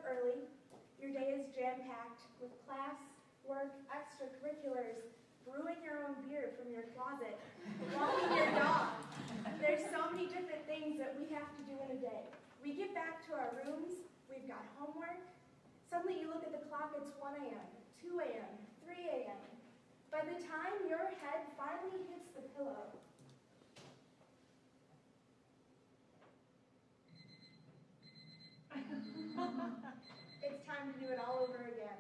early, your day is jam-packed with class, work, extracurriculars, brewing your own beer from your closet, walking your dog. There's so many different things that we have to do in a day. We get back to our rooms, we've got homework. Suddenly you look at the clock, it's 1 a.m., 2 a.m., 3 a.m. By the time your head finally hits the pillow, it's time to do it all over again.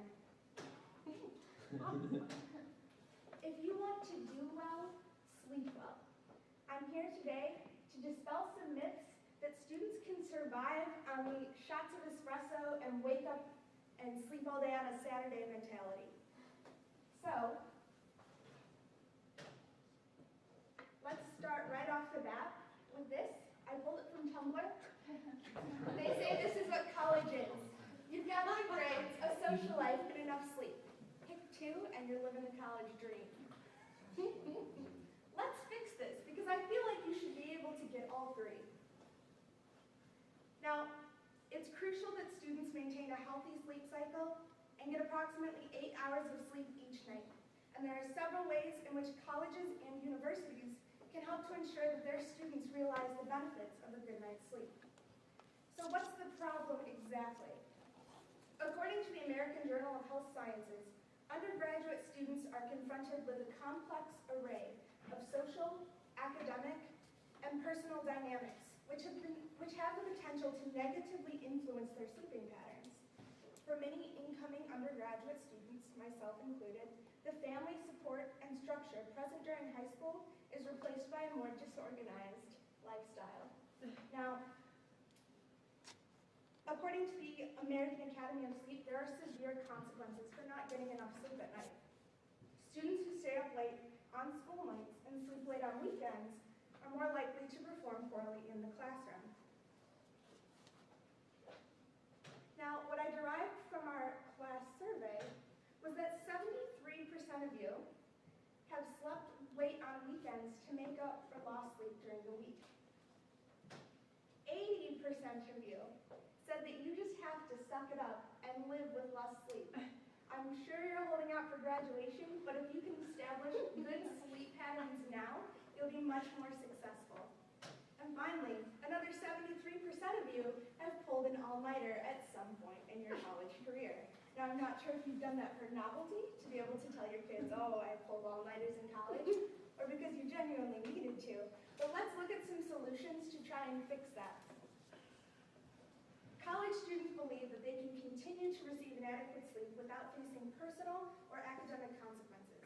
If you want to do well, sleep well. I'm here today to dispel some myths that students can survive on the shots of espresso and wake up and sleep all day on a Saturday mentality. So, let's start right off the bat with this. I pulled it from Tumblr. They say this is what college is. You've got good grades, a social life, and enough sleep. Pick two, and you're living the college dream. Let's fix this, because I feel like you should be able to get all three. Now, it's crucial that students maintain a healthy sleep cycle and get approximately 8 hours of sleep each night. And there are several ways in which colleges and universities can help to ensure that their students realize the benefits of a good night's sleep. So what's the problem exactly? According to the American Journal of Health Sciences, undergraduate students are confronted with a complex array of social, academic, and personal dynamics, which have the potential to negatively influence their sleeping patterns. For many incoming undergraduate students, myself included, the family support and structure present during high school is replaced by a more disorganized lifestyle. Now, according to the American Academy of Sleep, there are severe consequences for not getting enough sleep at night. Students who stay up late on school nights and sleep late on weekends are more likely to perform poorly in the classroom. Now, what I derived from our class survey was that 73% of you have slept late on weekends to make up for lost sleep during the week. 80% of you said that you just have to suck it up and live with less sleep. I'm sure you're holding out for graduation, but if you can establish good sleep patterns now, you'll be much more successful. And finally, another 73% of you have pulled an all-nighter at some point in your college career. Now, I'm not sure if you've done that for novelty, to be able to tell your kids, oh, I pulled all-nighters in college, or because you genuinely needed to. But let's look at some solutions to try and fix that. College students believe that they can continue to receive inadequate sleep without facing personal or academic consequences.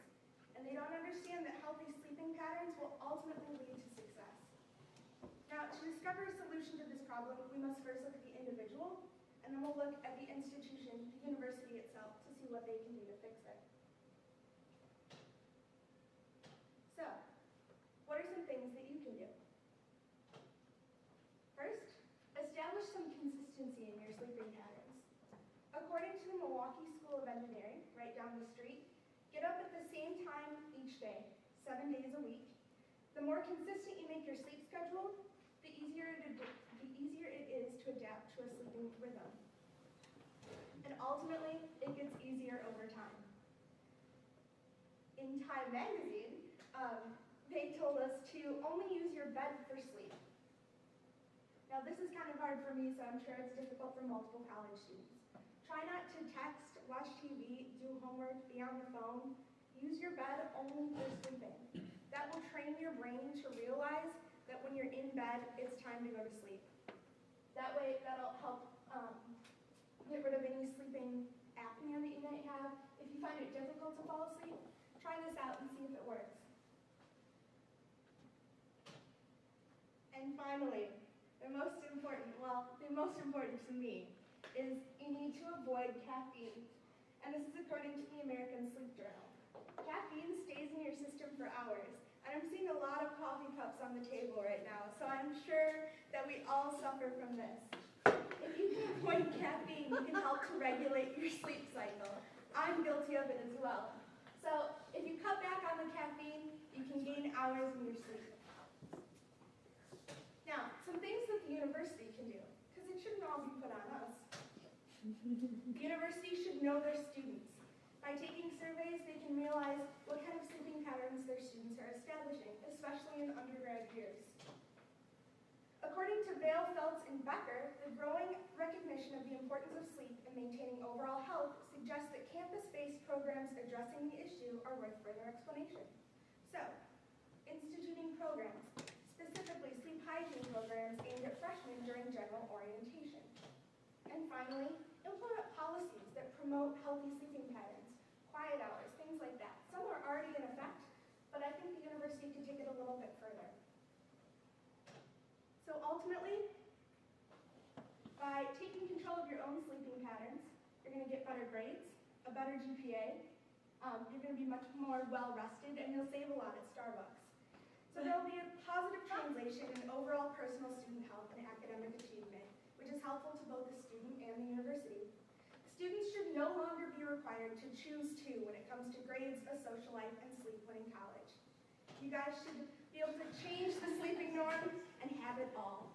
And they don't understand that healthy sleeping patterns will ultimately lead to success. Now, to discover a solution to this problem, we must first look at the individual, and then we'll look at the institution, the university itself, to see what they can do to fix it. So, what are some things that you can do? First, establish some consistency in your sleeping patterns. According to the Milwaukee School of Engineering, right down the street, get up at the same time each day, 7 days a week. The more consistent you make your sleep schedule, the easier it is to adapt to a sleeping rhythm. And ultimately, it gets easier over time. In Time magazine, they told us to only use your bed for sleep. Now, this is kind of hard for me, so I'm sure it's difficult for multiple college students. Try not to text, watch TV, do homework, be on the phone. Use your bed only for sleeping. That will train your brain to realize that when you're in bed, it's time to go to sleep. That way, that'll help get rid of any sleeping apnea that you might have. If you find it difficult to fall asleep, try this out and see if it works. And finally, the most important to me is you need to avoid caffeine. And this is according to the American Sleep Journal. Caffeine stays in your system for hours. And I'm seeing a lot of coffee cups on the table right now, so I'm sure that we all suffer from this. If you can avoid caffeine, you can help to regulate your sleep cycle. I'm guilty of it as well. So if you cut back on the caffeine, you can gain hours in your sleep. Now, some things that the university can do, because it shouldn't all be put on us. The university should know their students. By taking surveys, they can realize what kind of sleeping patterns their students are establishing, especially in undergrad years. According to Vail, Feltz, and Becker, the growing recognition of the importance of sleep in maintaining overall health suggests that campus-based programs addressing the issue are worth further explanation. So, instituting programs, specifically sleep hygiene programs aimed at freshmen during general orientation. And finally, implement policies that promote healthy sleeping patterns, quiet hours, things like that. Some are already in effect, but I think the university could take it a little bit further. So ultimately, by taking control of your own sleeping patterns, you're going to get better grades, a better GPA, you're going to be much more well-rested, and you'll save a lot at Starbucks. So there will be a positive translation in overall personal student health and academic achievement, which is helpful to both the student and the university. Students should no longer be required to choose two when it comes to grades, a social life, and sleep when in college. You guys should be able to change the sleeping norm and have it all.